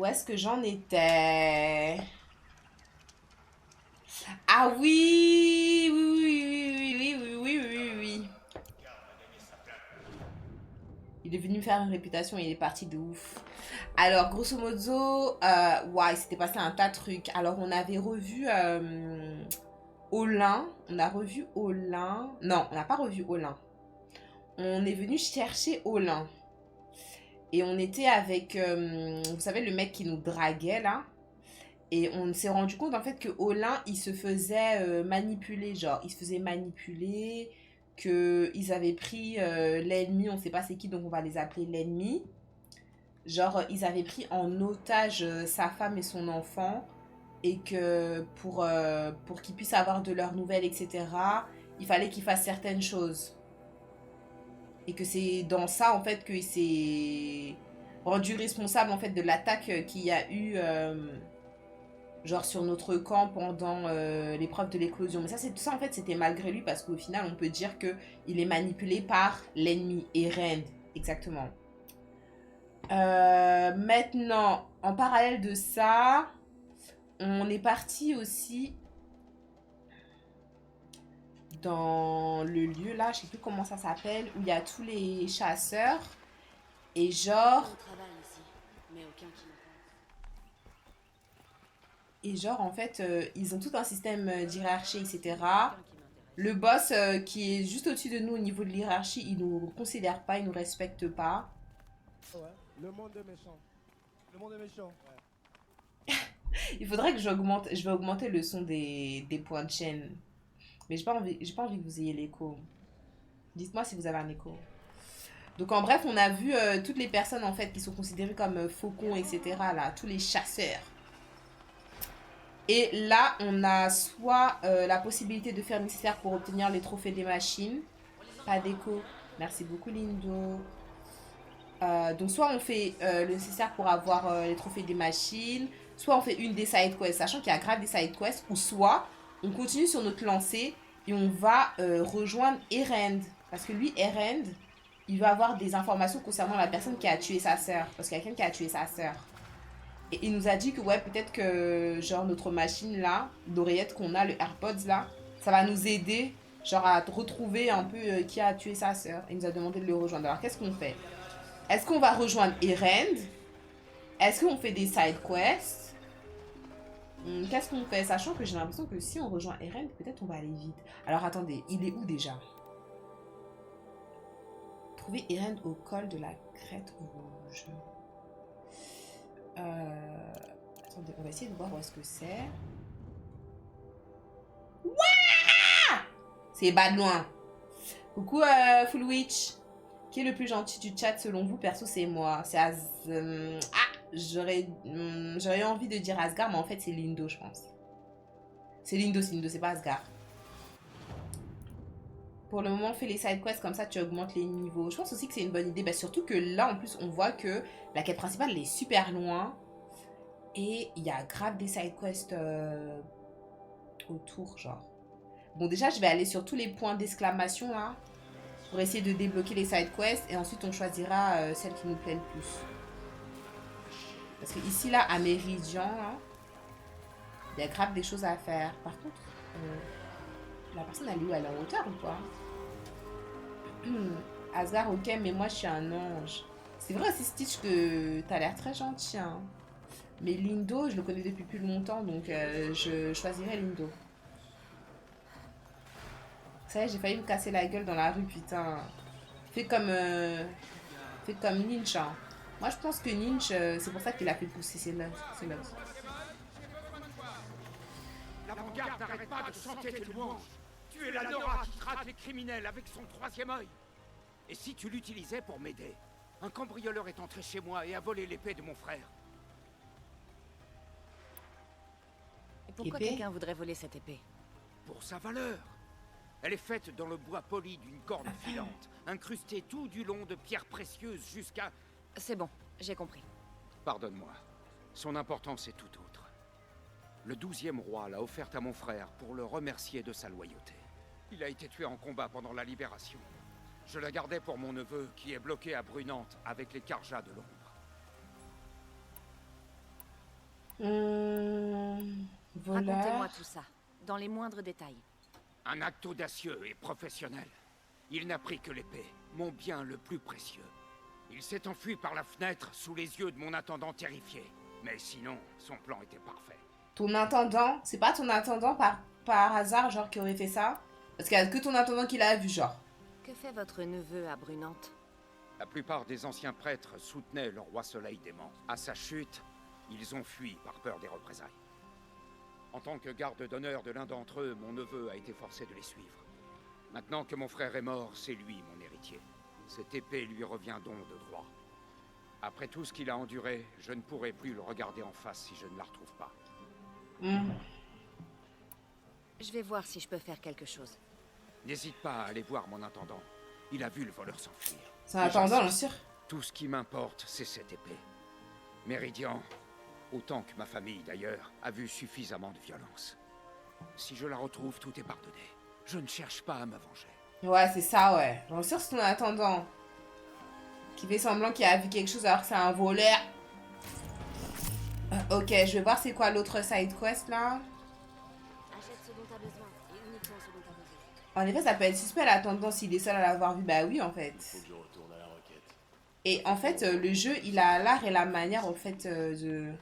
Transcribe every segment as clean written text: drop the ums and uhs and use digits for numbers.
Où est-ce que j'en étais? Ah oui, oui, oui, oui, oui, oui, oui, oui, oui, oui. Il est venu me faire une réputation et il est parti de ouf. Alors, grosso modo, ouais, il s'était passé un tas de trucs. Alors, on avait revu Olin. On a revu Olin. Non, on n'a pas revu Olin. On est venu chercher Olin. Et on était avec, vous savez, le mec qui nous draguait là. Et on s'est rendu compte en fait que Olin, il se faisait manipuler. Genre, il se faisait manipuler. Qu'ils avaient pris l'ennemi, on sait pas c'est qui, donc on va les appeler l'ennemi. Genre, ils avaient pris en otage sa femme et son enfant. Et que pour qu'ils puissent avoir de leurs nouvelles, etc., il fallait qu'ils fassent certaines choses. Et que c'est dans ça, en fait, qu'il s'est rendu responsable, en fait, de l'attaque qu'il y a eu, genre, sur notre camp pendant l'épreuve de l'éclosion. Mais ça, tout ça, en fait, c'était malgré lui, parce qu'au final, on peut dire qu'il est manipulé par l'ennemi, Erend, exactement. Maintenant, en parallèle de ça, on est parti aussi dans le lieu là, je sais plus comment ça s'appelle, où il y a tous les chasseurs. Et Peu genre, ont travail ici, mais aucun qui ne pense. en fait, ils ont tout un système d'hierarchie, Il n'y a etc. aucun qui m'intéresse. Le boss qui est juste au-dessus de nous au niveau de l'hierarchie, il nous considère pas, il nous respecte pas. Ouais, le monde est méchant. Le monde est méchant. Ouais. Il faudrait que j'augmente, je vais augmenter le son des points de chaîne. Mais j'ai pas envie que vous ayez l'écho. Dites-moi si vous avez un écho. Donc en bref, on a vu toutes les personnes en fait qui sont considérées comme faucons, etc. Là, tous les chasseurs. Et là, on a soit la possibilité de faire le nécessaire pour obtenir les trophées des machines. Pas d'écho. Merci beaucoup, Lindo. Donc, soit on fait le nécessaire pour avoir les trophées des machines, soit on fait une des side quests, sachant qu'il y a grave des side quests, ou soit on continue sur notre lancée et on va rejoindre Erend. Parce que lui, Erend, il va avoir des informations concernant la personne qui a tué sa sœur. Parce qu'il y a quelqu'un qui a tué sa sœur. Et il nous a dit que ouais, peut-être que genre notre machine là, d'oreillette qu'on a, le AirPods là, ça va nous aider genre à retrouver un peu qui a tué sa sœur. Il nous a demandé de le rejoindre. Alors qu'est-ce qu'on fait? Est-ce qu'on va rejoindre Erend? Est-ce qu'on fait des side quests? Qu'est-ce qu'on fait? Sachant que j'ai l'impression que si on rejoint Erend, peut-être on va aller vite. Alors attendez, il est où déjà? Trouver Erend au col de la crête rouge. Attendez, on va essayer de voir où est-ce que c'est. C'est bas de loin. Coucou Full Witch. Qui est le plus gentil du chat selon vous? Perso, c'est moi. C'est Ah, j'aurais envie de dire Asgard, mais en fait, c'est Lindo, je pense. C'est Lindo, c'est pas Asgard. Pour le moment, fais les side quests, comme ça tu augmentes les niveaux. Je pense aussi que c'est une bonne idée. Bah, surtout que là, en plus, on voit que la quête principale, elle est super loin. Et il y a grave des side quests autour, genre. Bon, déjà, je vais aller sur tous les points d'exclamation là pour essayer de débloquer les side quests et ensuite on choisira celle qui nous plaît le plus. Parce que ici là, à Méridian, là, il y a grave des choses à faire. Par contre, la personne elle est où? Elle est en hauteur ou quoi? Asgard, ok, mais moi je suis un ange. C'est vrai aussi Stitch que t'as l'air très gentil, hein. Mais Lindo, je le connais depuis plus longtemps, donc je choisirais Lindo. Ça y est, j'ai failli me casser la gueule dans la rue, putain. Fais comme, euh, fais comme Ninja. Hein. Moi, je pense que Ninja, c'est pour ça qu'il a fait pousser ses lobes. L'avant-garde n'arrête pas de chanter tes louanges. Tu es la Nora qui traque les criminels avec son troisième œil. Et si tu l'utilisais pour m'aider? Un cambrioleur est entré chez moi et a volé l'épée de mon frère. Et pourquoi Épée. quelqu'un voudrait voler cette épée? Pour sa valeur. Elle est faite dans le bois poli d'une corde filante, incrustée tout du long de pierres précieuses jusqu'à... C'est bon, j'ai compris. Pardonne-moi. Son importance est tout autre. Le 12e roi l'a offerte à mon frère pour le remercier de sa loyauté. Il a été tué en combat pendant la libération. Je la gardais pour mon neveu qui est bloqué à Brunante avec les Karjas de l'ombre. Voleur. Racontez-moi tout ça, dans les moindres détails. Un acte audacieux et professionnel. Il n'a pris que l'épée, mon bien le plus précieux. Il s'est enfui par la fenêtre sous les yeux de mon intendant terrifié. Mais sinon, son plan était parfait. Ton intendant, c'est pas ton intendant par hasard, genre, qui aurait fait ça? Parce qu'il y a que ton intendant qui l'a vu, genre. Que fait votre neveu à Brunante? La plupart des anciens prêtres soutenaient le roi Soleil dément. À sa chute, ils ont fui par peur des représailles. En tant que garde d'honneur de l'un d'entre eux, mon neveu a été forcé de les suivre. Maintenant que mon frère est mort, c'est lui mon héritier. Cette épée lui revient donc de droit. Après tout ce qu'il a enduré, je ne pourrai plus le regarder en face si je ne la retrouve pas. Je vais voir si je peux faire quelque chose. N'hésite pas à aller voir mon intendant. Il a vu le voleur s'enfuir. C'est un intendant, bien sûr. Tout ce qui m'importe, c'est cette épée. Méridian, autant que ma famille d'ailleurs, a vu suffisamment de violence. Si je la retrouve, tout est pardonné. Je ne cherche pas à me venger. Ouais, c'est ça, ouais. Bien sûr, c'est ton intendant. Qui fait semblant qu'il a vu quelque chose alors que c'est un voleur. Ok, je vais voir c'est quoi l'autre side quest, là. Achète ce dont t'as besoin, et uniquement ce dont t'as besoin. En effet, ça peut être suspect, l'intendant, s'il est seul à l'avoir vu. Bah oui, en fait. Faut que je retourne à la requête. Et en fait, le jeu, il a l'art et la manière, en fait, de...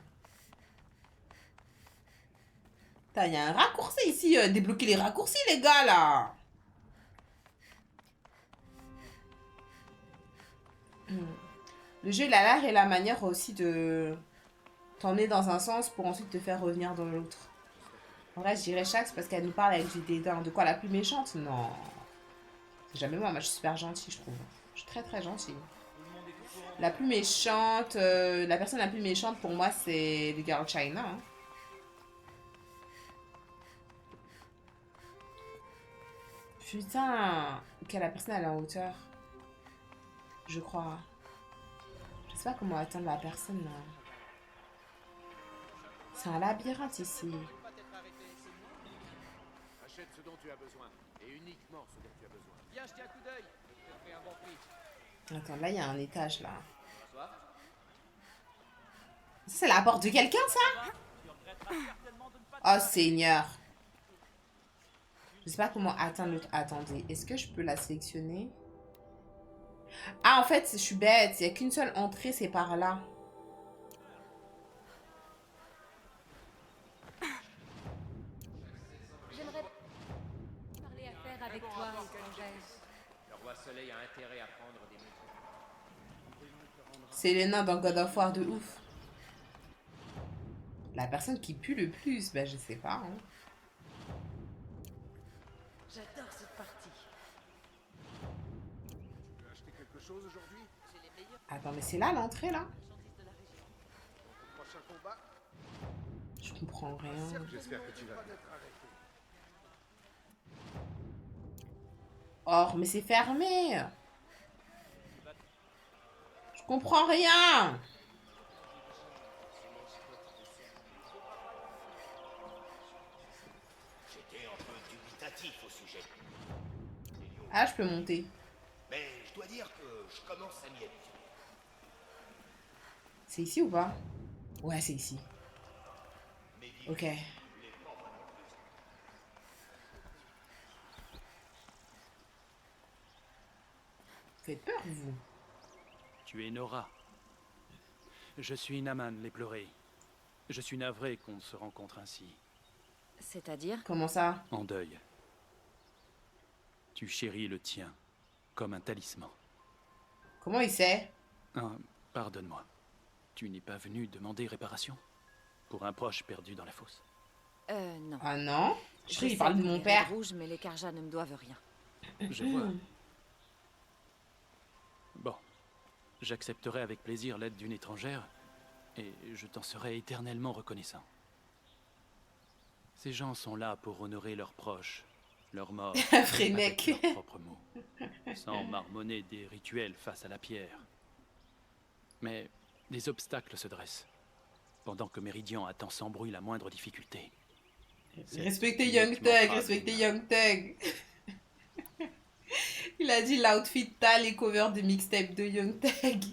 Putain, il y a un raccourci ici. Débloquer les raccourcis, les gars, là. Le jeu, il a l'art et la manière aussi de t'emmener dans un sens pour ensuite te faire revenir dans l'autre. En vrai, je dirais Shax parce qu'elle nous parle avec du dédain. De quoi, la plus méchante? Non. C'est jamais moi. Moi, je suis super gentille, je trouve. Je suis très, très gentille. La plus méchante... la personne la plus méchante, pour moi, c'est le Girl China. Hein. Putain. Ok, la personne, elle est en hauteur. Je crois. Je sais pas comment atteindre la personne, là. C'est un labyrinthe, ici. Achète ce dont tu as besoin, et uniquement ce dont tu as besoin. Viens jeter un coup d'œil. Je te ferai un bon prix. Attends, là, il y a un étage, là. Ça, c'est la porte de quelqu'un, ça? Oh, Seigneur. Je sais pas comment atteindre l'autre. Attendez, est-ce que je peux la sélectionner? Ah, en fait, je suis bête. Il n'y a qu'une seule entrée, c'est par là. J'aimerais parler affaires avec toi, étrangère. Le roi Soleil a intérêt à prendre des mesures. C'est les nains dans God of War de ouf. La personne qui pue le plus, ben je sais pas. Hein. J'adore cette partie. Tu as acheté quelque chose aujourd'hui? Attends, mais c'est là l'entrée, là? Au prochain combat? Je comprends rien. J'espère que tu vas bien. Oh, mais c'est fermé. Je comprends rien. J'étais un peu dubitatif au sujet. Ah, je peux monter. Mais je dois dire que je commence à m'y habituer. C'est ici ou pas? Ouais, c'est ici. Ok. Vous faites peur, vous? Tu es Nora. Je suis Naman, l'épleuré. Je suis navré qu'on se rencontre ainsi, C'est-à-dire? Comment ça? en deuil. Tu chéris le tien, comme un talisman. Comment il sait? Ah, pardonne-moi. Tu n'es pas venu demander réparation? Pour un proche perdu dans la fosse? Non. Ah non? Je crois qu'il sais parle de que mon les père. Raids Rouges, mais les Karja ne me doivent rien. Je vois. Bon. J'accepterai avec plaisir l'aide d'une étrangère, et je t'en serai éternellement reconnaissant. Ces gens sont là pour honorer leurs proches, leurs morts, Un vrai avec mec. leurs propres mots, sans marmonner des rituels face à la pierre. Mais des obstacles se dressent, pendant que Méridian attend sans bruit la moindre difficulté. C'est Respectez une Young ultime Thug, phrase, respectez Luna. Young Thug. Il a dit l'outfit t'as les covers de mixtape de Young Thug.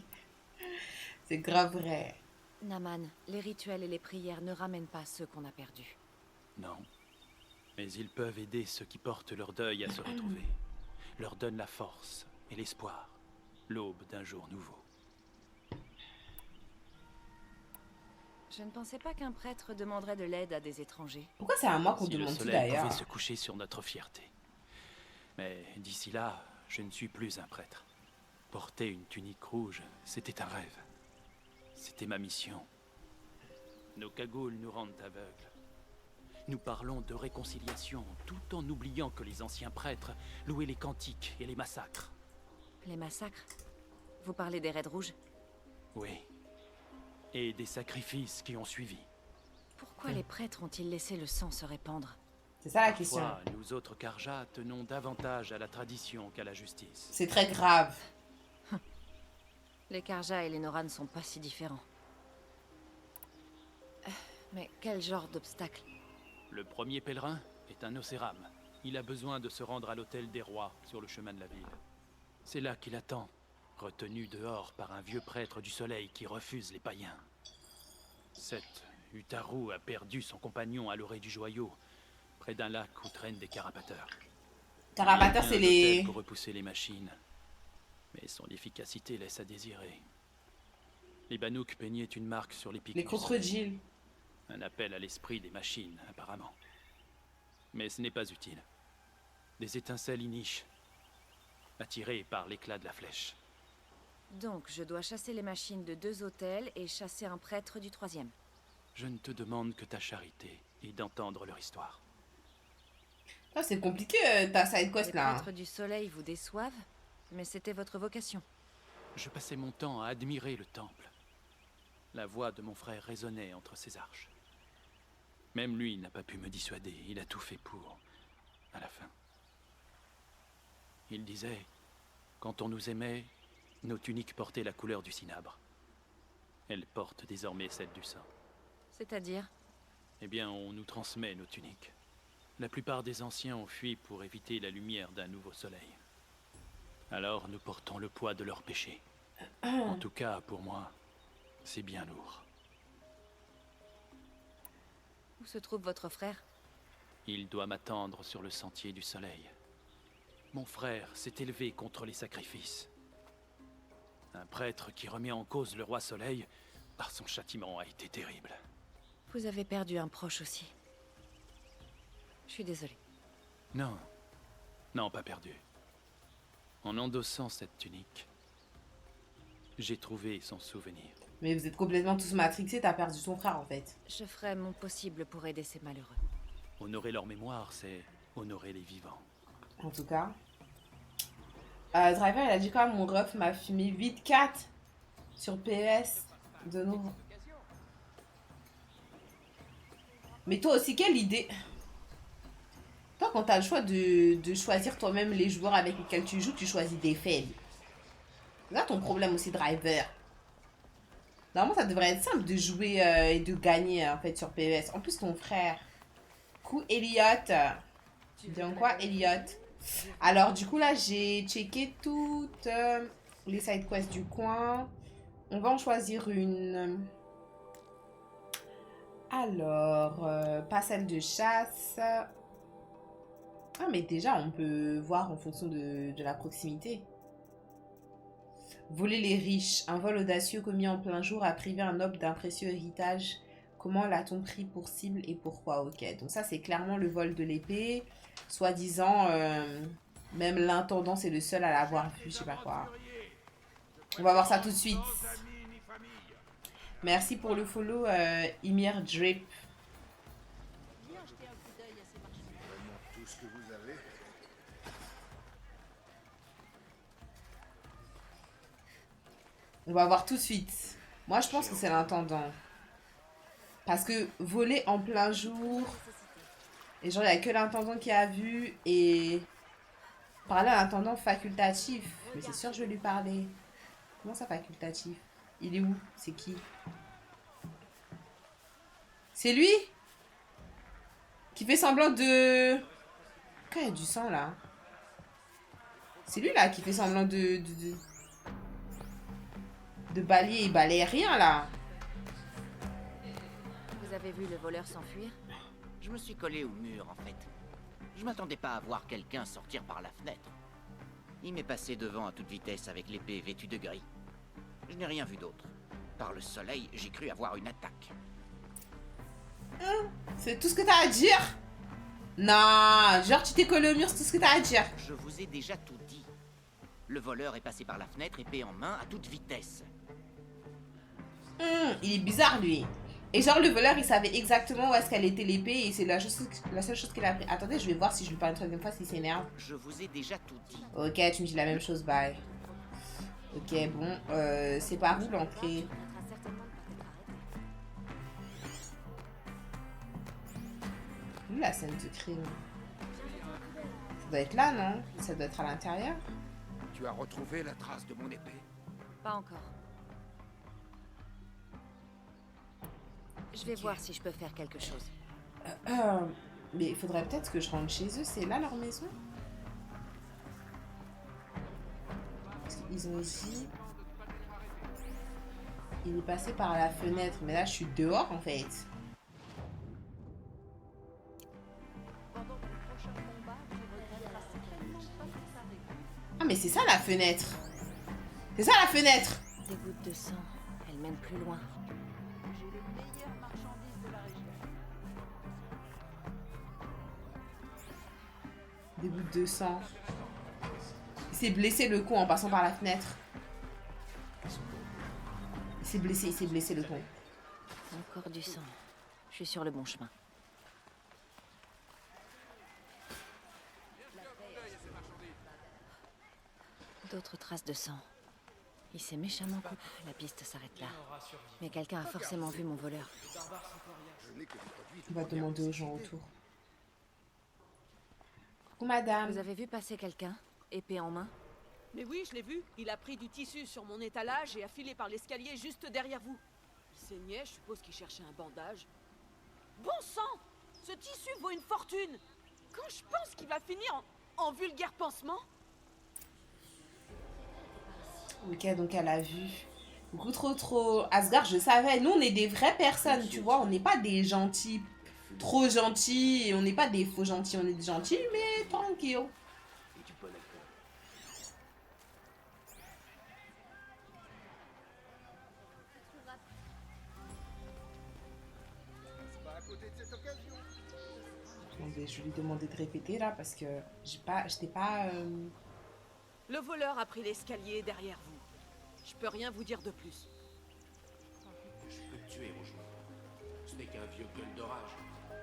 C'est grave vrai. Naman, les rituels et les prières ne ramènent pas ceux qu'on a perdus. Non. Mais ils peuvent aider ceux qui portent leur deuil à se retrouver. Leur donnent la force et l'espoir. L'aube d'un jour nouveau. Je ne pensais pas qu'un prêtre demanderait de l'aide à des étrangers. Pourquoi c'est à moi qu'on Si le demande tout soleil d'ailleurs? pouvait se coucher sur notre fierté. Mais d'ici là, je ne suis plus un prêtre. Porter une tunique rouge, c'était un rêve. C'était ma mission. Nos cagoules nous rendent aveugles. Nous parlons de réconciliation, tout en oubliant que les anciens prêtres louaient les cantiques et les massacres. Les massacres? Vous parlez des raids rouges? Oui. Et des sacrifices qui ont suivi. Pourquoi les prêtres ont-ils laissé le sang se répandre? C'est ça la question. Parfois, nous autres Karja tenons davantage à la tradition qu'à la justice. C'est très grave. Les Karja et les Noran ne sont pas si différents. Mais quel genre d'obstacle? Le premier pèlerin est un Océram. Il a besoin de se rendre à l'hôtel des rois sur le chemin de la ville. C'est là qu'il attend, retenu dehors par un vieux prêtre du soleil qui refuse les païens. Cette Utaru a perdu son compagnon à l'orée du joyau, près d'un lac où traînent des carapateurs. Carapateurs, Il c'est vient les... d'hôtel pour repousser les machines, mais son efficacité laisse à désirer. Les Banouks peignaient une marque sur les pics Les du soleil. crocodiles. Un appel à l'esprit des machines, apparemment. Mais ce n'est pas utile. Des étincelles y nichent, attirées par l'éclat de la flèche. Donc, je dois chasser les machines de 2 hôtels et chasser un prêtre du 3e. Je ne te demande que ta charité et d'entendre leur histoire. Ah, c'est compliqué ta side quest Les là. prêtres du soleil vous déçoivent, mais c'était votre vocation. Je passais mon temps à admirer le temple. La voix de mon frère résonnait entre ses arches. Même lui n'a pas pu me dissuader. Il a tout fait pour, à la fin. Il disait, quand on nous aimait, nos tuniques portaient la couleur du cinabre. Elles portent désormais celle du sang. C'est-à-dire? Eh bien, on nous transmet nos tuniques. La plupart des anciens ont fui pour éviter la lumière d'un nouveau soleil. Alors nous portons le poids de leurs péchés. En tout cas, pour moi, c'est bien lourd. Où se trouve votre frère? Il doit m'attendre sur le sentier du soleil. Mon frère s'est élevé contre les sacrifices. Un prêtre qui remet en cause le roi soleil, par son châtiment a été terrible. Vous avez perdu un proche aussi. Je suis désolée. Non, non, pas perdu. En endossant cette tunique, j'ai trouvé son souvenir. Mais vous êtes complètement tous matrixés, t'as perdu ton frère en fait. Je ferai mon possible pour aider ces malheureux. Honorer leur mémoire, c'est honorer les vivants. En tout cas. Driver, il a dit quand même mon ref m'a fumé 8-4 sur PS. De nouveau. Mais toi aussi, quelle idée. Toi, quand t'as le choix de choisir toi-même les joueurs avec lesquels tu joues, tu choisis des faibles. C'est là ton problème aussi, Driver. Normalement, ça devrait être simple de jouer et de gagner en fait sur PES. En plus, ton frère. Coup, Elliot. Tu dis en quoi, Elliot? Alors, du coup, là, j'ai checké toutes les side quests du coin. On va en choisir une. Alors, pas celle de chasse. Ah, mais déjà, on peut voir en fonction de la proximité. Voler les riches. Un vol audacieux commis en plein jour a privé un noble d'un précieux héritage. Comment l'a-t-on pris pour cible et pourquoi? Ok, donc ça, c'est clairement le vol de l'épée. Soi-disant, même l'intendant, c'est le seul à l'avoir vu, je sais pas quoi. On va voir ça tout de suite. Merci pour le follow, Ymir Drip. Vraiment tout ce que vous avez. On va voir tout de suite. Moi, je pense que c'est l'intendant. Parce que voler en plein jour... Et genre, il n'y a que l'intendant qui a vu. Et... Parler à l'intendant facultatif. Mais c'est sûr, je vais lui parler. Comment ça, facultatif? Il est où? C'est qui? C'est lui? Qui fait semblant de... Quand il y a du sang, là. C'est lui, là, qui fait semblant de balayer. Il balaye rien, là. avez vu le voleur s'enfuir? Je me suis collé au mur, en fait. Je m'attendais pas à voir quelqu'un sortir par la fenêtre. Il m'est passé devant à toute vitesse avec l'épée vêtue de gris. Je n'ai rien vu d'autre. Par le soleil, j'ai cru avoir une attaque. C'est tout ce que t'as à dire? Non, genre tu t'es collé au mur, c'est tout ce que t'as à dire. Je vous ai déjà tout dit. Le voleur est passé par la fenêtre, épée en main, à toute vitesse. Il est bizarre lui. Et genre le voleur il savait exactement où est-ce qu'elle était l'épée et c'est la seule chose qu'il a pris. Attendez, je vais voir si je lui parle une troisième fois s'il s'énerve. Je vous ai déjà tout dit. Ok, tu me dis la même chose, bye. Ok, bon, c'est par où l'entrée? Où la scène de crime? Ça doit être là, non? Ça doit être à l'intérieur. Tu as retrouvé la trace de mon épée? Pas encore. Je vais voir si je peux faire quelque chose. Mais il faudrait peut-être que je rentre chez eux. C'est là leur maison? Parce qu'ils ont dit... Il est passé par la fenêtre. Mais là, je suis dehors, en fait. Ah, mais c'est ça, la fenêtre. C'est ça, la fenêtre. Des gouttes de sang. Elles mènent plus loin. Des gouttes de sang. Il s'est blessé le con en passant par la fenêtre. Il s'est blessé le con. Encore du sang. Je suis sur le bon chemin. D'autres traces de sang. Il s'est méchamment coupé. La piste s'arrête là. Mais quelqu'un a forcément vu mon voleur. On va demander aux gens autour. Coucou madame. Vous avez vu passer quelqu'un, épée en main? Mais oui, je l'ai vu. Il a pris du tissu sur mon étalage et a filé par l'escalier juste derrière vous. Il saignait, je suppose qu'il cherchait un bandage. Bon sang! Ce tissu vaut une fortune! Quand je pense qu'il va finir en vulgaire pansement? Ok, donc elle a vu. Beaucoup trop. Asgard, je savais. Nous, on est des vraies personnes, tu vois. On n'est pas des gentils, trop gentils. Et on n'est pas des faux gentils. On est des gentils, mais tranquille. Attendez, je vais lui demander de répéter là parce que j'étais pas. Le voleur a pris l'escalier derrière vous. Je peux rien vous dire de plus. Je peux te tuer, Rougeau. Ce n'est qu'un vieux gueule d'orage.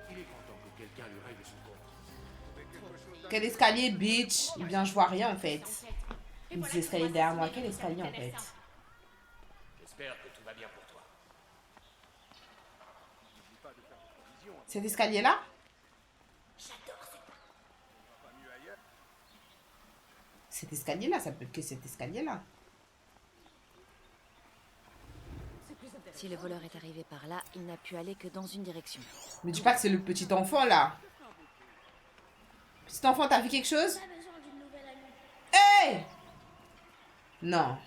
Il est content que quelqu'un lui règle son compte. Quel escalier, bitch? Eh bien, je vois rien en fait. Il y a des escaliers derrière moi. Quel escalier en fait? J'espère que tout va bien pour toi. Cet escalier là? Cet escalier là, ça peut être que cet escalier là. Si le voleur est arrivé par là, il n'a pu aller que dans une direction. Me dis pas que c'est le petit enfant là. Petit enfant, t'as vu quelque chose? Hey! Non.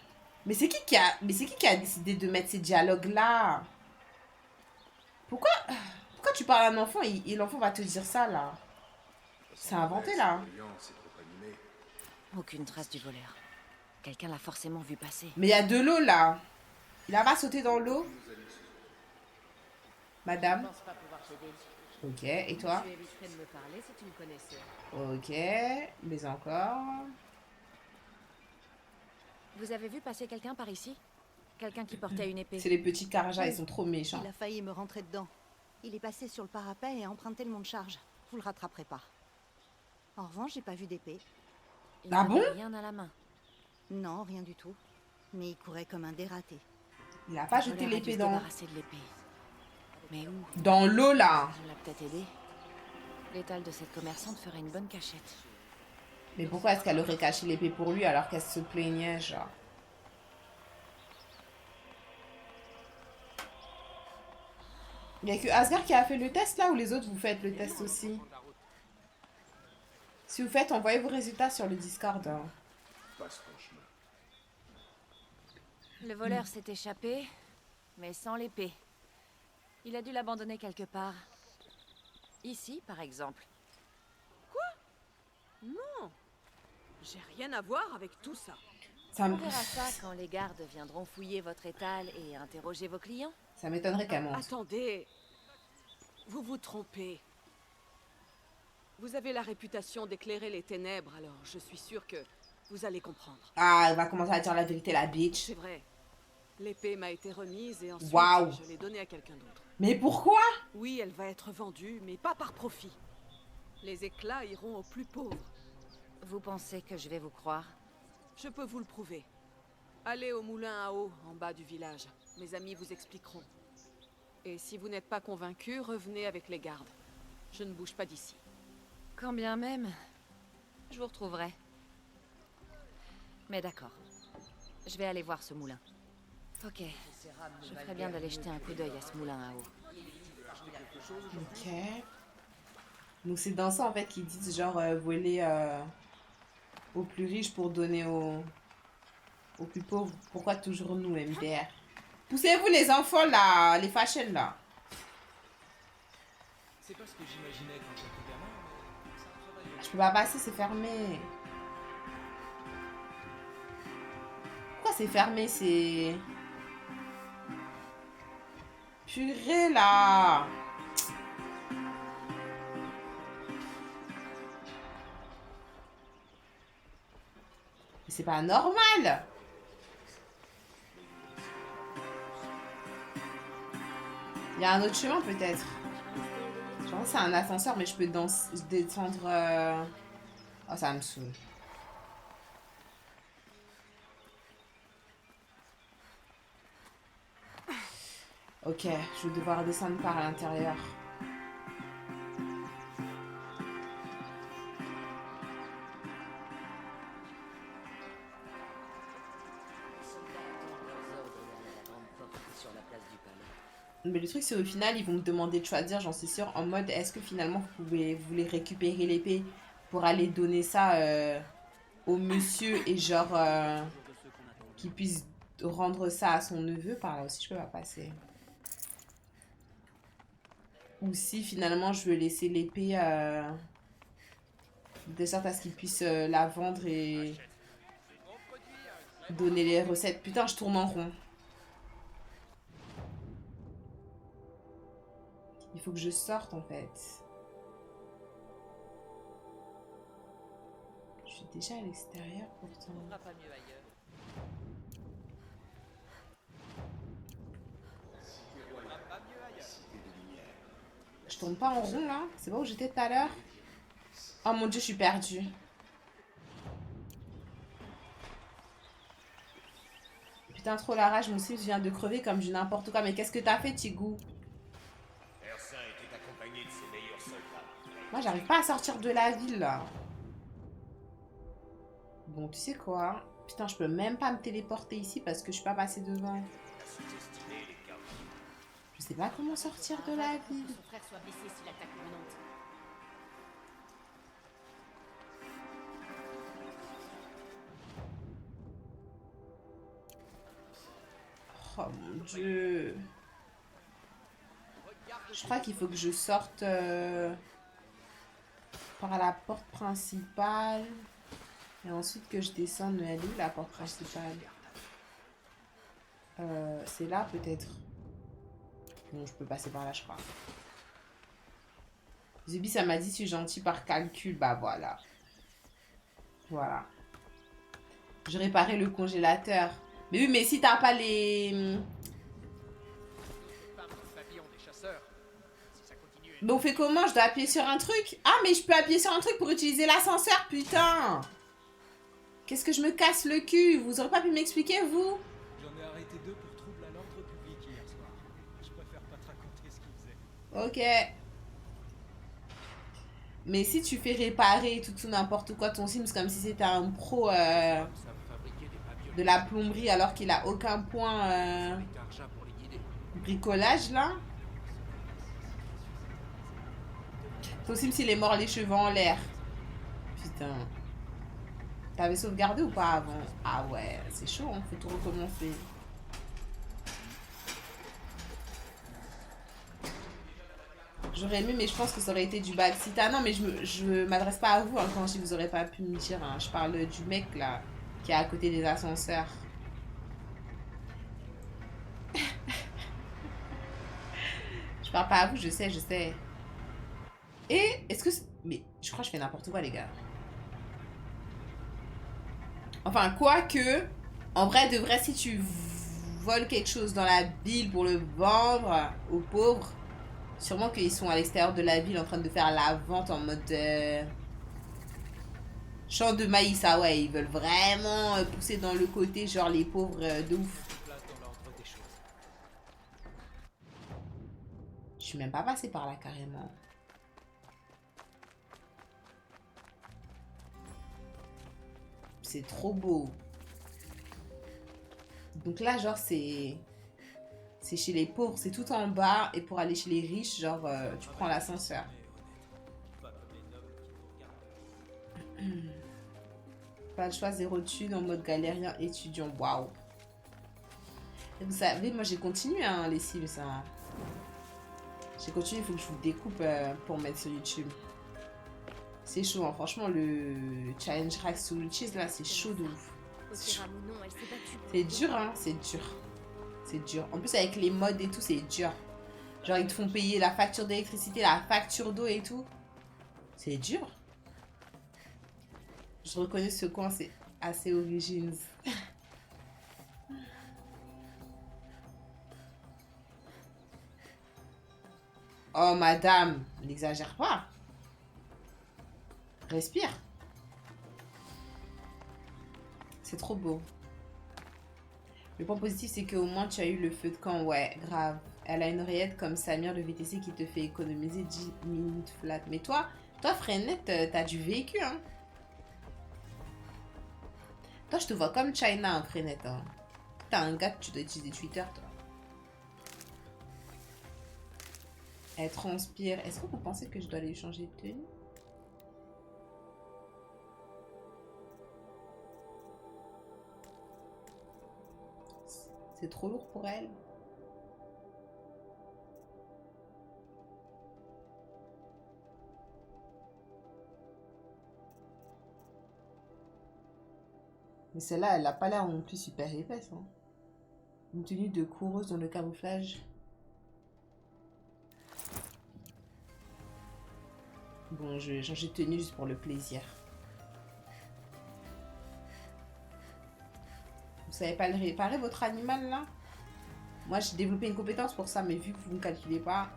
Mais c'est qui qui a décidé de mettre ces dialogues là? Pourquoi tu parles à un enfant et l'enfant va te dire ça là? C'est inventé là. Aucune trace du voleur. Quelqu'un l'a forcément vu passer. Mais il y a de l'eau là. Il a pas sauté dans l'eau? Madame? Ok, et toi? Ok, mais encore. Vous avez vu passer quelqu'un par ici? Quelqu'un qui portait une épée. C'est les petits Karaja, ils sont trop méchants. Il a failli me rentrer dedans. Il est passé sur le parapet et a emprunté le mont de charge. Vous le rattraperez pas. En revanche, j'ai pas vu d'épée. Il Ah bon? n'avait rien à la main. Non, rien du tout. Mais il courait comme un dératé. Il a pas Le jeté voleur a dû l'épée se dans... débarrasser de l'épée. Mais où? Dans l'eau là. Ça l'a peut-être aidé. L'étal de cette commerçante ferait une bonne cachette. Mais pourquoi est-ce qu'elle aurait caché l'épée pour lui alors qu'elle se plaignait, genre? Il n'y a que Asgard qui a fait le test là ou les autres vous faites le test aussi? Si vous faites, envoyez vos résultats sur le Discord. Hein. Passe ton chemin. Le voleur s'est échappé, mais sans l'épée. Il a dû l'abandonner quelque part. Ici, par exemple. Non. J'ai rien à voir avec tout ça. On verra ça quand les gardes viendront fouiller votre étal et interroger vos clients. Ça m'étonnerait qu'elle monte. Attendez. Vous vous trompez. Vous avez la réputation d'éclairer les ténèbres, alors je suis sûre que vous allez comprendre. Ah, elle va commencer à dire la vérité, la bitch. C'est vrai. L'épée m'a été remise et ensuite Waouh. je l'ai donnée à quelqu'un d'autre. Mais pourquoi? Oui, elle va être vendue, mais pas par profit. Les éclats iront aux plus pauvres. Vous pensez que je vais vous croire? Je peux vous le prouver. Allez au moulin à eau, en bas du village. Mes amis vous expliqueront. Et si vous n'êtes pas convaincu, revenez avec les gardes. Je ne bouge pas d'ici. Quand bien même, je vous retrouverai. Mais d'accord. Je vais aller voir ce moulin. Ok. Je ferais bien d'aller jeter un coup d'œil à ce moulin à eau. Ok. Donc c'est dans ça en fait qu'ils disent genre voler aux plus riches pour donner aux plus pauvres. Pourquoi toujours nous, MDR? Poussez-vous les enfants là, les fashion là. C'est pas ce que j'imaginais quand j'étais gamin, mais ça travaille. Je peux pas passer, c'est fermé. Pourquoi c'est fermé? C'est... Purée là. Mais c'est pas normal. Il y a un autre chemin peut-être. Je pense que c'est un ascenseur, mais je peux descendre... Oh, ça me saoule. Ok, je vais devoir descendre par l'intérieur. Mais le truc, c'est au final, ils vont me demander de choisir, j'en suis sûre, en mode, est-ce que finalement, vous voulez récupérer l'épée pour aller donner ça au monsieur et genre, qu'il puisse rendre ça à son neveu. Par là aussi, je peux pas passer. Ou si finalement, je veux laisser l'épée de sorte à ce qu'il puisse la vendre et donner les recettes. Putain, je tourne en rond. Il faut que je sorte en fait. Je suis déjà à l'extérieur pourtant. Je tourne pas en rond là. C'est pas où j'étais tout à l'heure. Oh mon dieu, je suis perdue. Putain, trop la rage. Mon slip vient de crever comme du n'importe quoi. Mais qu'est-ce que t'as fait, Tigou? Moi, j'arrive pas à sortir de la ville, là. Bon, tu sais quoi? Putain, je peux même pas me téléporter ici parce que je suis pas passée devant. Je sais pas comment sortir de la ville. Oh mon dieu. Je crois qu'il faut que je sorte par la porte principale. Et ensuite que je descende. Elle est où la porte principale? C'est là peut-être. Bon, je peux passer par là, je crois. Zubi, ça m'a dit, je suis gentil par calcul. Bah voilà. Voilà. Je réparais le congélateur. Mais oui, mais si t'as pas les... Mais on fait comment? Je dois appuyer sur un truc? Ah, mais je peux appuyer sur un truc pour utiliser l'ascenseur, putain! Qu'est-ce que je me casse le cul? Vous aurez pas pu m'expliquer, vous? J'en ai arrêté 2 pour trouble à l'ordre public hier soir. Je préfère pas te raconter ce qu'ils faisaient. Ok. Mais si tu fais réparer tout n'importe quoi ton Sims comme si c'était un pro de la plomberie alors qu'il a aucun point bricolage là. Ton Sims il est mort les cheveux en l'air. Putain. T'avais sauvegardé ou pas avant? Ah ouais, c'est chaud, hein, faut tout recommencer. J'aurais aimé, mais je pense que ça aurait été du backseat. Ah non, mais je m'adresse pas à vous hein, quand je dis vous aurez pas pu me dire. Hein. Je parle du mec là, qui est à côté des ascenseurs. Je parle pas à vous, je sais, je sais. Et est-ce que... Mais je crois que je fais n'importe quoi, les gars. Enfin, quoique, en vrai, de vrai, si tu voles quelque chose dans la ville pour le vendre aux pauvres, sûrement qu'ils sont à l'extérieur de la ville en train de faire la vente en mode... champ de maïs, ah ouais, ils veulent vraiment pousser dans le côté, genre les pauvres de ouf. Je suis même pas passée par là, carrément. C'est trop beau. Donc là, genre, c'est chez les pauvres, c'est tout en bas. Et pour aller chez les riches, genre, tu prends l'ascenseur. Pas le choix, zéro thune en mode galérien étudiant. Waouh. Et vous savez, moi, j'ai continué, hein, les Sims, ça. J'ai continué, il faut que je vous découpe pour mettre sur YouTube. C'est chaud, hein. Franchement, le challenge rack sous le cheese, là, c'est chaud de ouf. C'est dur, hein, c'est dur. C'est dur. En plus, avec les mods et tout, c'est dur. Genre, ils te font payer la facture d'électricité, la facture d'eau et tout. C'est dur. Je reconnais ce coin, c'est assez Origins. Oh, madame, n'exagère pas. Respire. C'est trop beau. Le point positif, c'est qu'au moins, tu as eu le feu de camp. Ouais, grave. Elle a une oreillette comme Samir, le VTC, qui te fait économiser 10 minutes flat. Mais toi, Frenette, t'as du vécu, hein. Toi, je te vois comme China, hein, Frenette. Hein. T'as un gars que tu dois utiliser Twitter, toi. Elle transpire. Est-ce que vous pensez que je dois aller changer de tenue? C'est trop lourd pour elle. Mais celle-là, elle n'a pas l'air non plus super épaisse. Hein. Une tenue de coureuse dans le camouflage. Bon, je vais changer de tenue juste pour le plaisir. Vous savez pas le réparer, votre animal, là? Moi, j'ai développé une compétence pour ça, mais vu que vous ne calculez pas...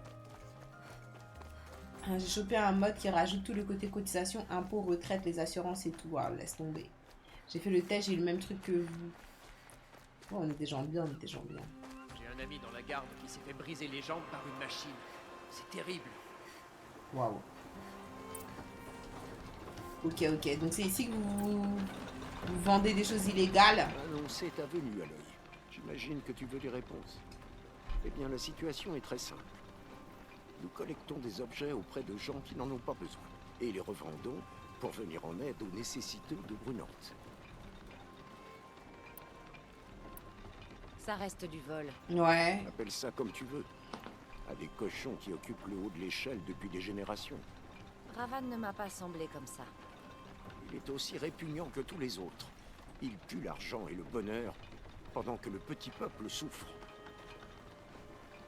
J'ai chopé un mode qui rajoute tout le côté cotisation, impôts, retraite, les assurances et tout. Ah, laisse tomber. J'ai fait le test, j'ai eu le même truc que vous. Oh, on est des gens bien, on est des gens bien. J'ai un ami dans la garde qui s'est fait briser les jambes par une machine. C'est terrible. Waouh. Ok, ok. Donc c'est ici que vous vendez des choses illégales. Annoncer ta venue à l'œil. J'imagine que tu veux des réponses. Eh bien, la situation est très simple. Nous collectons des objets auprès de gens qui n'en ont pas besoin. Et les revendons pour venir en aide aux nécessiteux de Brunante. Ça reste du vol. Ouais. Appelle ça comme tu veux. À des cochons qui occupent le haut de l'échelle depuis des générations. Ravan ne m'a pas semblé comme ça. Il est aussi répugnant que tous les autres. Il pue l'argent et le bonheur, pendant que le petit peuple souffre.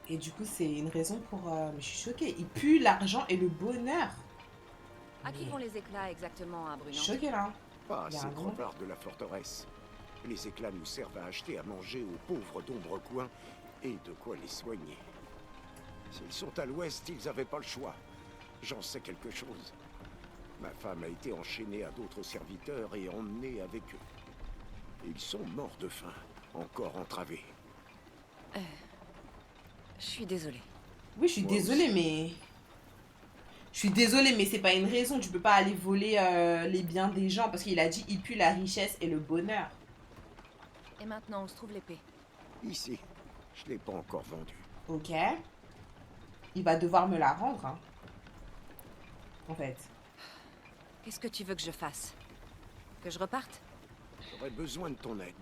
Et du coup, c'est une raison pour... Mais je suis choquée. Il pue l'argent et le bonheur. À qui vont les éclats exactement à Brunante? Choquée, là. Pas ces crevards de la forteresse. Les éclats nous servent à acheter à manger aux pauvres d'ombre coin et de quoi les soigner. S'ils sont à l'ouest, ils n'avaient pas le choix. J'en sais quelque chose. Ma femme a été enchaînée à d'autres serviteurs et emmenée avec eux. Ils sont morts de faim, encore entravés. Je suis désolée. Oui, je suis désolée, mais... Je suis désolée, mais c'est pas une raison. Tu peux pas aller voler les biens des gens parce qu'il a dit il pue la richesse et le bonheur. Et maintenant, où se trouve l'épée? Ici. Je l'ai pas encore vendue. Ok. Il va devoir me la rendre, hein. En fait. Qu'est-ce que tu veux que je fasse? Que je reparte? J'aurais besoin de ton aide.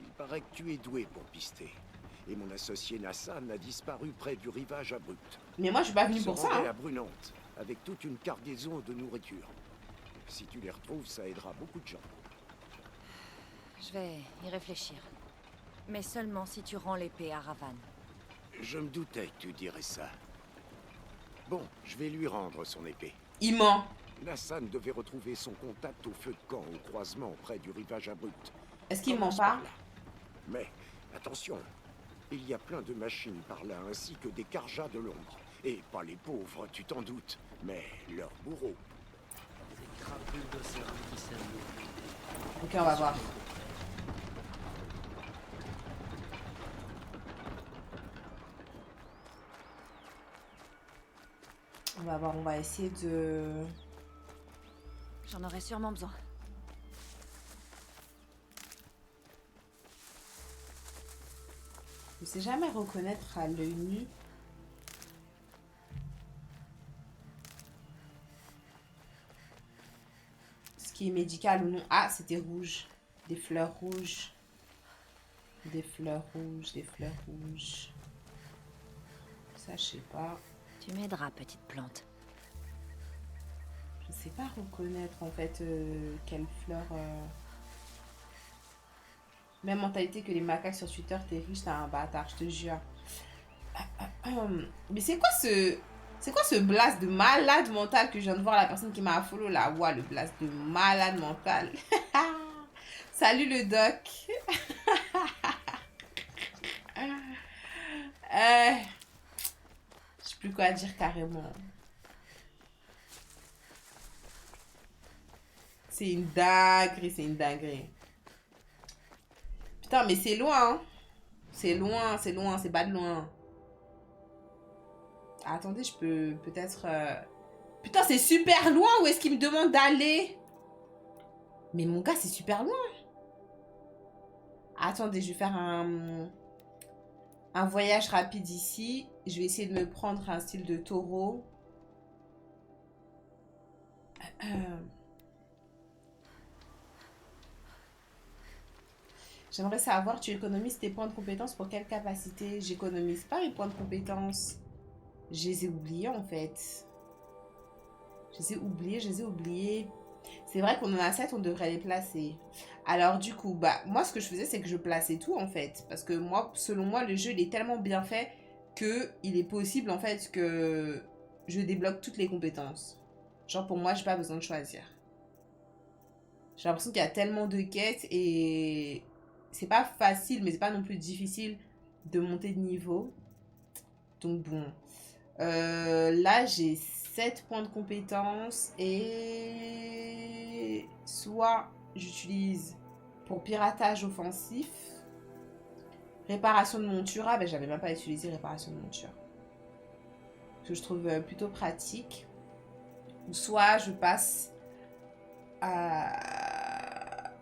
Il paraît que tu es doué pour pister. Et mon associé Nassan a disparu près du rivage abrupt. Mais moi, je suis pas venu Il se pour ça. rendait Hein. à Brunante, avec toute une cargaison de nourriture. Si tu les retrouves, ça aidera beaucoup de gens. Je vais y réfléchir. Mais seulement si tu rends l'épée à Ravan. Je me doutais que tu dirais ça. Bon, je vais lui rendre son épée. Il ment. Nassan devait retrouver son contact au feu de camp, au croisement près du rivage abrupt. Est-ce qu'il ment Commence pas? par là. Mais, attention, il y a plein de machines par là, ainsi que des Karjas de l'ombre. Et pas les pauvres, tu t'en doutes, mais leurs bourreaux. Ok, on va voir. On va voir, on va essayer de... J'en aurais sûrement besoin. Je sais jamais reconnaître à l'œil nu. Ce qui est médical ou non. Ah, c'était rouge. Des fleurs rouges. Des fleurs rouges, des fleurs rouges. Ça, je sais pas. Tu m'aideras, petite plante. Je sais pas reconnaître en fait quelle fleur. Même mentalité que les macaques sur Twitter, t'es riche, t'es un bâtard, je te jure. Mais c'est quoi ce blast de malade mental que je viens de voir la personne qui m'a follow là? Ouah, le blast de malade mental. Salut le doc. Je sais plus quoi dire carrément. C'est une dinguerie, c'est une dinguerie. Putain, mais c'est loin. Hein. C'est loin, c'est pas de loin. Attendez, je peux peut-être... Putain, c'est super loin. Où est-ce qu'il me demande d'aller? Mais mon gars, c'est super loin. Attendez, je vais faire un voyage rapide ici. Je vais essayer de me prendre un style de taureau. J'aimerais savoir, tu économises tes points de compétence pour quelle capacité? J'économise pas mes points de compétence. Je les ai oubliés en fait. Je les ai oubliés. C'est vrai qu'on en a 7, on devrait les placer. Alors du coup, bah moi ce que je faisais c'est que je plaçais tout en fait. Parce que moi, selon moi, le jeu il est tellement bien fait que il est possible en fait que je débloque toutes les compétences. Genre pour moi, j'ai pas besoin de choisir. J'ai l'impression qu'il y a tellement de quêtes et c'est pas facile, mais c'est pas non plus difficile de monter de niveau. Donc bon. Là, j'ai 7 points de compétence et soit j'utilise pour piratage offensif, réparation de monture. Ah ben j'avais même pas utilisé réparation de monture. Que je trouve plutôt pratique. Ou soit je passe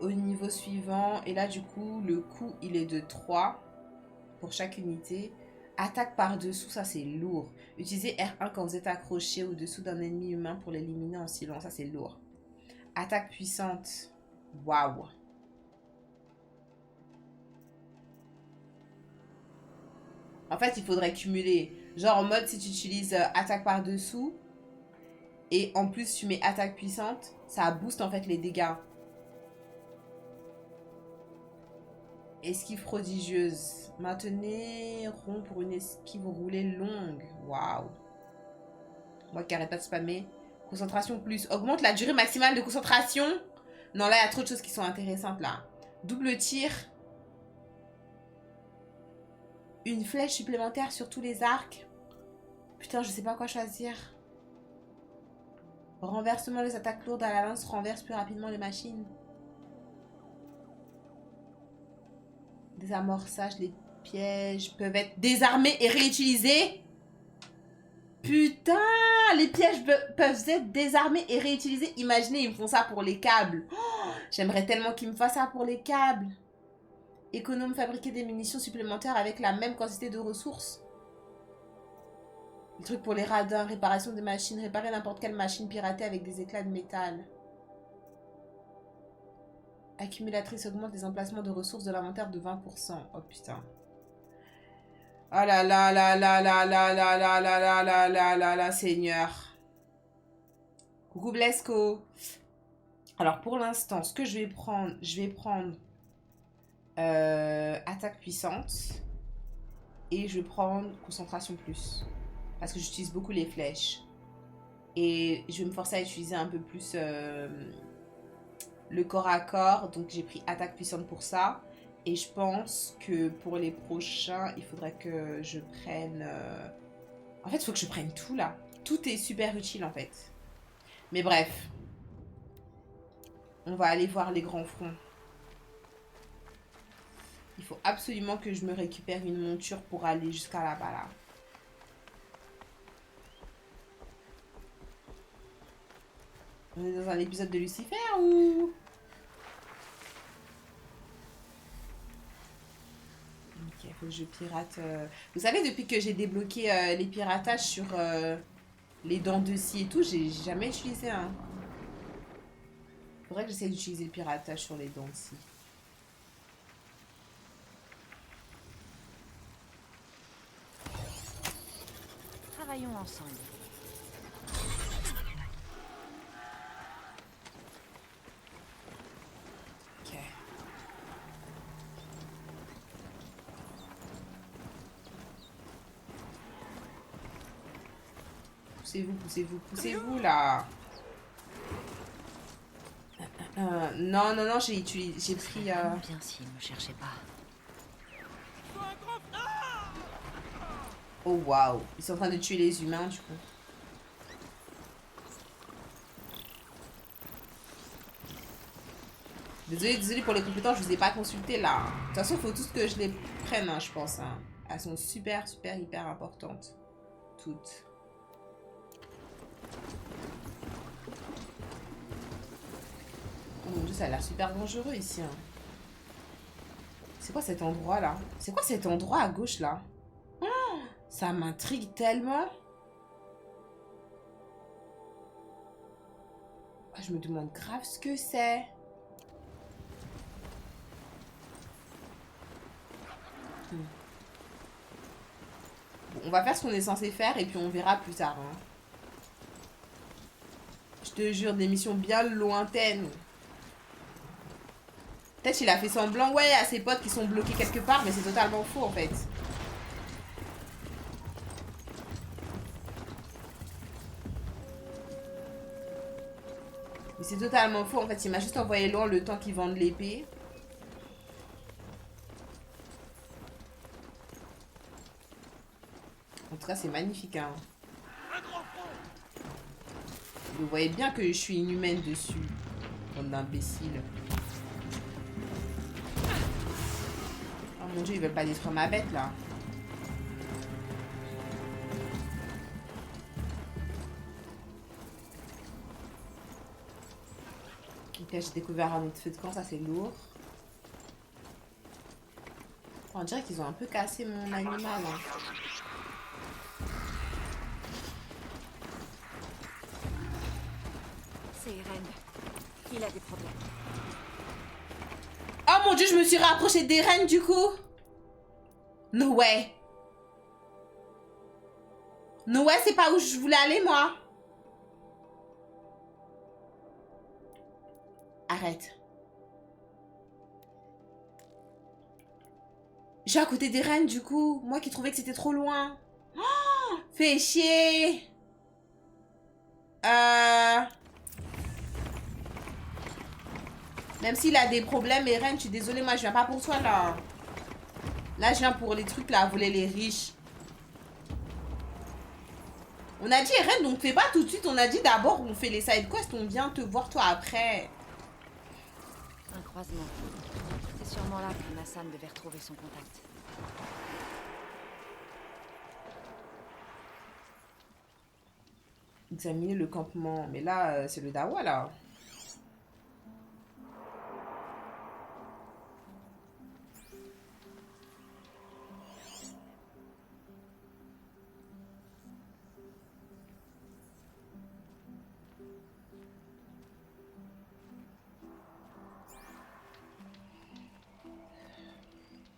au niveau suivant. Et là, du coup, le coût, il est de 3 pour chaque unité. Attaque par-dessous, ça c'est lourd. Utilisez R1 quand vous êtes accroché au-dessous d'un ennemi humain pour l'éliminer en silence. Ça c'est lourd. Attaque puissante. Waouh. En fait, il faudrait cumuler. Genre en mode, si tu utilises attaque par-dessous et en plus tu mets attaque puissante, ça booste en fait les dégâts. Esquive prodigieuse. Maintenez rond pour une esquive roulée longue. Waouh. Moi qui arrête pas de spammer. Concentration plus. Augmente la durée maximale de concentration. Non, là, il y a trop de choses qui sont intéressantes, là. Double tir. Une flèche supplémentaire sur tous les arcs. Putain, je sais pas quoi choisir. Renversement les attaques lourdes à la lance renverse plus rapidement les machines. Désamorçage, les pièges peuvent être désarmés et réutilisés. Putain, les pièges peuvent être désarmés et réutilisés. Imaginez, ils me font ça pour les câbles. Oh, j'aimerais tellement qu'ils me fassent ça pour les câbles. Économe, fabriquer des munitions supplémentaires avec la même quantité de ressources. Le truc pour les radins, réparation des machines, réparer n'importe quelle machine piratée avec des éclats de métal. Accumulatrice augmente les emplacements de ressources de l'inventaire de 20%. Oh putain. Oh là là là là là là là là là là là là là là, Seigneur. Coucou Blesco. Alors pour l'instant, ce que je vais prendre attaque puissante. Et je vais prendre concentration plus. Parce que j'utilise beaucoup les flèches. Et je vais me forcer à utiliser un peu plus le corps à corps. Donc j'ai pris attaque puissante pour ça. Et je pense que pour les prochains, il faudrait que je prenne... En fait, il faut que je prenne tout là. Tout est super utile en fait. Mais bref. On va aller voir les grands fronts. Il faut absolument que je me récupère une monture pour aller jusqu'à là-bas là. On est dans un épisode de Lucifer ou... Ok, faut que je pirate... Vous savez, depuis que j'ai débloqué les piratages sur les dents de scie et tout, j'ai jamais utilisé un. Faudrait que j'essaie d'utiliser le piratage sur les dents de scie. Travaillons ensemble. Ok. Poussez-vous, poussez-vous, poussez-vous là. Non, non, non, j'ai pris... Bien s'il me cherchait pas. Oh waouh, ils sont en train de tuer les humains du coup. Désolé pour les compétences, je vous ai pas consulté là. De toute façon, il faut tous que je les prenne, hein, je pense. Hein. Elles sont super, super, hyper importantes. Toutes. Oh mon dieu, ça a l'air super dangereux ici. Hein. C'est quoi cet endroit là? C'est quoi cet endroit à gauche là? Oh, ça m'intrigue tellement. Oh, je me demande grave ce que c'est. Bon, on va faire ce qu'on est censé faire et puis on verra plus tard. Hein. Je te jure, des missions bien lointaines. Peut-être qu'il a fait semblant, ouais, à ses potes qui sont bloqués quelque part, mais c'est totalement faux en fait. Mais c'est totalement faux en fait, il m'a juste envoyé loin le temps qu'ils vendent l'épée. En tout cas, c'est magnifique, hein. Vous voyez bien que je suis inhumaine dessus. Bande d'imbéciles. Oh mon dieu, ils veulent pas détruire ma bête, là. Ok, j'ai découvert un autre feu de camp, ça c'est lourd. Oh, on dirait qu'ils ont un peu cassé mon animal, hein. C'est Eren. Il a des problèmes. Oh mon dieu, je me suis rapprochée des reines du coup. No way. No way, c'est pas où je voulais aller moi. Arrête. Je suis à côté des reines du coup. Moi qui trouvais que c'était trop loin. Oh, fais chier. Même s'il a des problèmes, Eren, je suis désolée, moi je viens pas pour toi là. Là, je viens pour les trucs là, voler les riches. On a dit Eren, donc fais pas tout de suite. On a dit d'abord, on fait les side quests, on vient te voir toi après. Un croisement. C'est sûrement là que Nassan devait retrouver son contact. Examiner le campement. Mais là, c'est le Dawa là.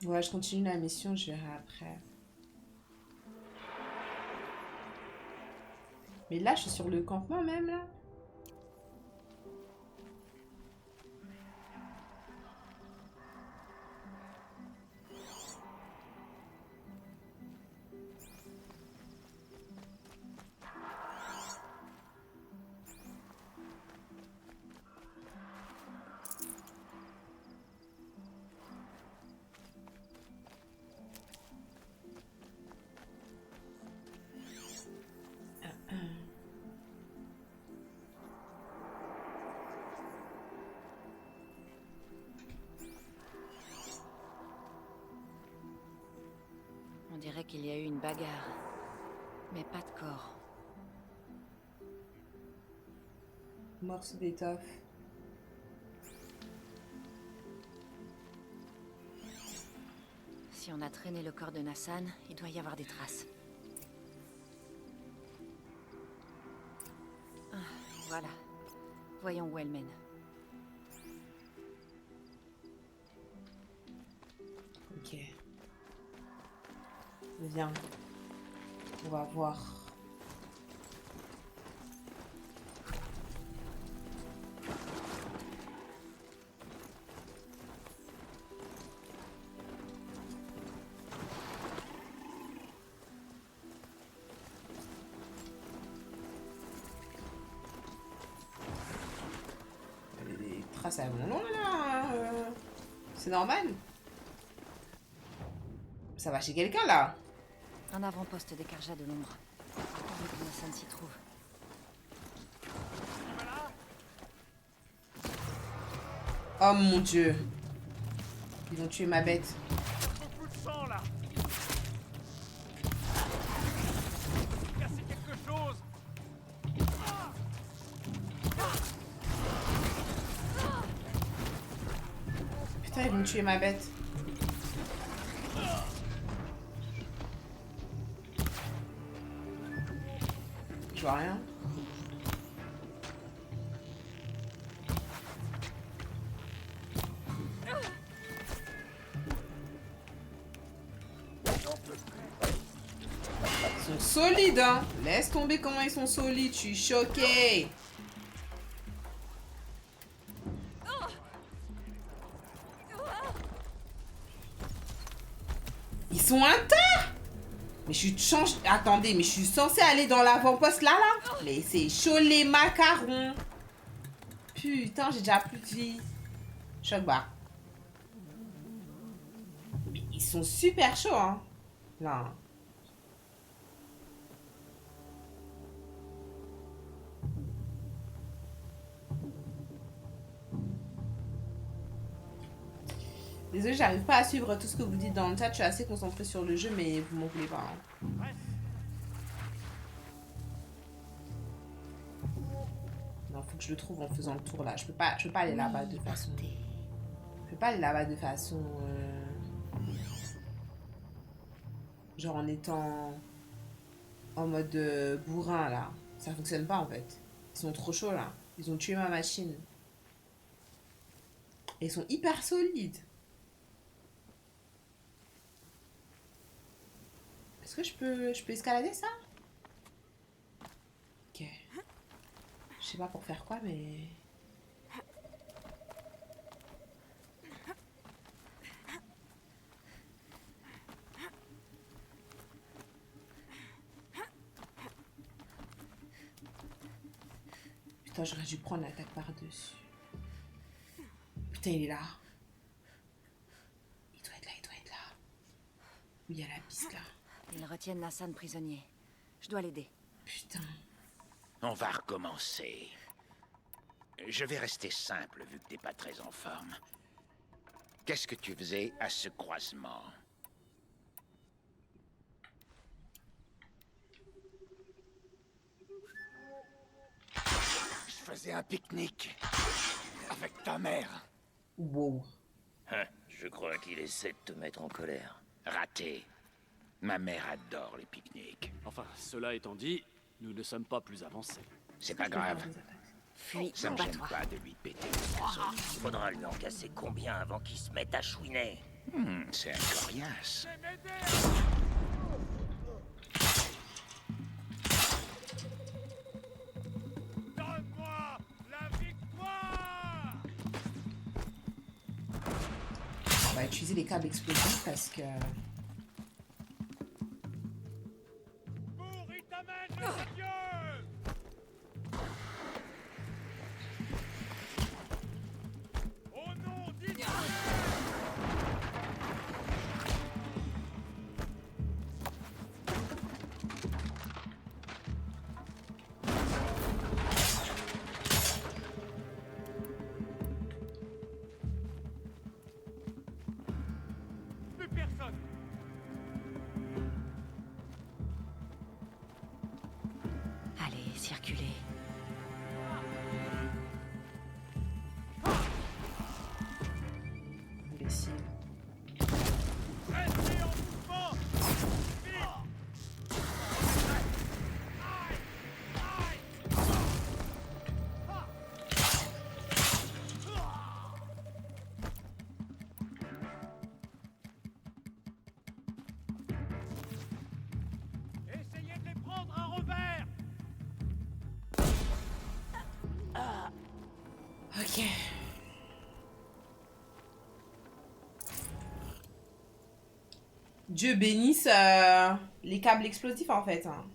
Ouais, je continue la mission, je verrai après. Mais là, je suis sur le campement même, là. On dirait qu'il y a eu une bagarre. Mais pas de corps. Morceau d'étoffe. Si on a traîné le corps de Nassan, il doit y avoir des traces. Ah, voilà. Voyons où elle mène. Ok. Viens. On va voir. Les traces à mon nom là. C'est normal. Ça va chez quelqu'un là. Un avant-poste des Karja de l'ombre. Pourvu que Nassan s'y trouve. Oh mon dieu. Ils ont tué ma bête. Beaucoup de sang là. Cassez quelque chose. Putain, ils vont tuer ma bête. Je vois rien. Ils sont solides, hein. Laisse tomber comment ils sont solides. Je suis choquée. Ils sont intacts. Mais je suis Attendez, mais je suis censée aller dans l'avant-poste là. Mais c'est chaud les macarons. Putain, j'ai déjà plus de vie. Choc bas. Mais ils sont super chauds, hein. Là. Désolée, j'arrive pas à suivre tout ce que vous dites dans le chat. Je suis assez concentrée sur le jeu, mais vous m'en voulez pas. Hein. Non, faut que je le trouve en faisant le tour là. Je peux pas aller là-bas de façon. Je peux pas aller là-bas de façon. Genre en étant en mode bourrin là. Ça fonctionne pas en fait. Ils sont trop chauds là. Ils ont tué ma machine. Et ils sont hyper solides. Est-ce que je peux escalader ça? Ok. Je sais pas pour faire quoi, mais... Putain, j'aurais dû prendre l'attaque par-dessus. Putain, il est là. Il doit être là, il doit être là. Où il y a la piste là. Ils retiennent Nassan prisonnier. Je dois l'aider. Putain. On va recommencer. Je vais rester simple vu que t'es pas très en forme. Qu'est-ce que tu faisais à ce croisement? Je faisais un pique-nique avec ta mère. Wow. Hein, je crois qu'il essaie de te mettre en colère. Raté. Ma mère adore les pique-niques. Enfin, cela étant dit, nous ne sommes pas plus avancés. C'est pas grave. Fuis, Ça me gêne bats-toi. pas de lui péter le museau. Faudra lui en casser combien avant qu'il se mette à chouiner? C'est un coriace. utiliser les câbles explosifs parce que... Allez, circulez. Imbécile. Essayez de les prendre à revers. Ok. Dieu bénisse les câbles explosifs en fait. Hein.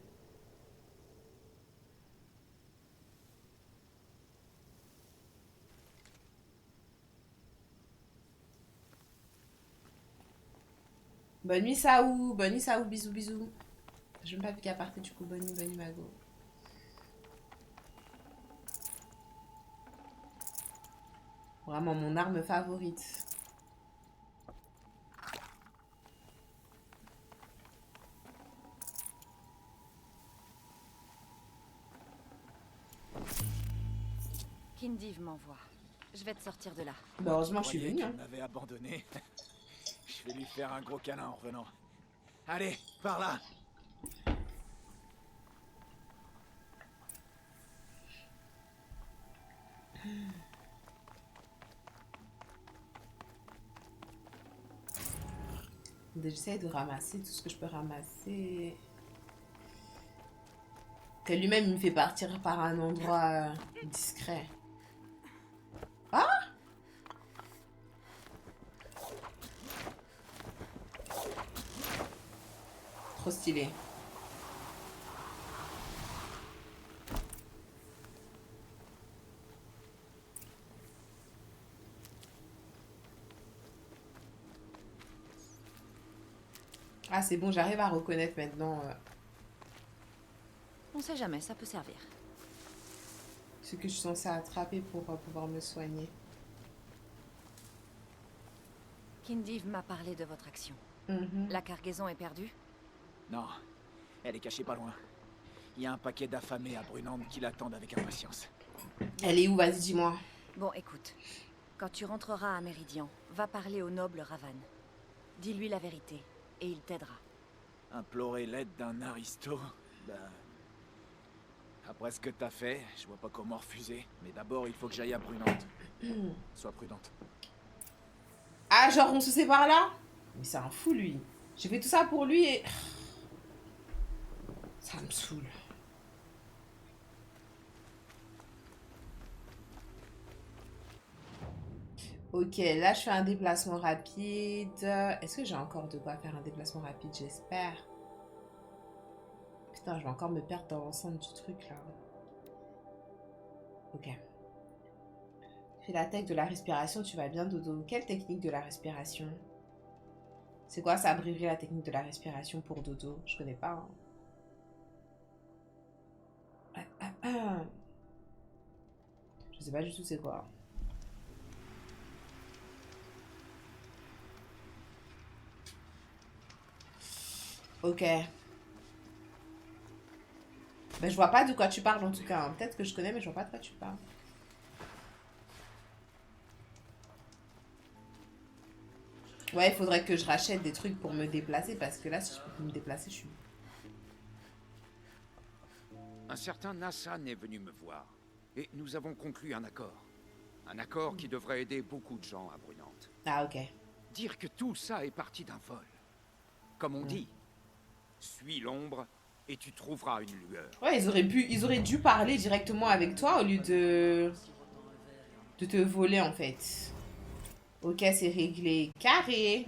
Bonne nuit Saou, bisous bisous. Je n'ai pas vu qu'à partir du coup, bonne nuit Mago. Vraiment mon arme favorite. Kindiv m'envoie. Je vais te sortir de là. Bah heureusement je suis venue. Hein. m'avait abandonné. Je vais lui faire un gros câlin en revenant. Allez, par là. J'essaie de ramasser tout ce que je peux ramasser. Que lui-même il me fait partir par un endroit discret. Ah! Trop stylé. Ah, c'est bon, j'arrive à reconnaître maintenant On sait jamais, ça peut servir. ce que je suis censée attraper pour pouvoir me soigner. Kindiv m'a parlé de votre action. La cargaison est perdue? Non, elle est cachée pas loin. Il y a un paquet d'affamés à Brunande qui l'attendent avec impatience. Elle est où? Vas-y, dis-moi. Bon, écoute. Quand tu rentreras à Méridian, va parler au noble Ravan. Dis-lui la vérité, et il t'aidera. Implorer l'aide d'un aristo? Ben... Après ce que t'as fait, je vois pas comment refuser. Mais d'abord, il faut que j'aille à Brunande. Sois prudente. Ah, genre on se sépare là? Mais c'est un fou lui. J'ai fait tout ça pour lui et... Ça me saoule. Ok, là je fais un déplacement rapide. Est-ce que j'ai encore de quoi faire un déplacement rapide? J'espère. Putain, je vais encore me perdre dans l'ensemble du truc là. Ok. Fais la technique de la respiration, tu vas bien Dodo. Quelle technique de la respiration? C'est quoi ça, abrégé la technique de la respiration pour Dodo? Je connais pas. Hein. Je sais pas du tout c'est quoi. Ok. Ben, je vois pas de quoi tu parles en tout cas. Hein. Peut-être que je connais mais je vois pas de quoi tu parles. Ouais, il faudrait que je rachète des trucs pour me déplacer parce que là, si je peux plus me déplacer, je suis... Un certain Nassan est venu me voir et nous avons conclu un accord. Un accord qui devrait aider beaucoup de gens à Brunante. Ah, ok. Dire que tout ça est parti d'un vol. Comme on dit, suis l'ombre et tu trouveras une lueur. Ouais, ils auraient dû parler directement avec toi au lieu de te voler en fait. Ok, c'est réglé. Carré.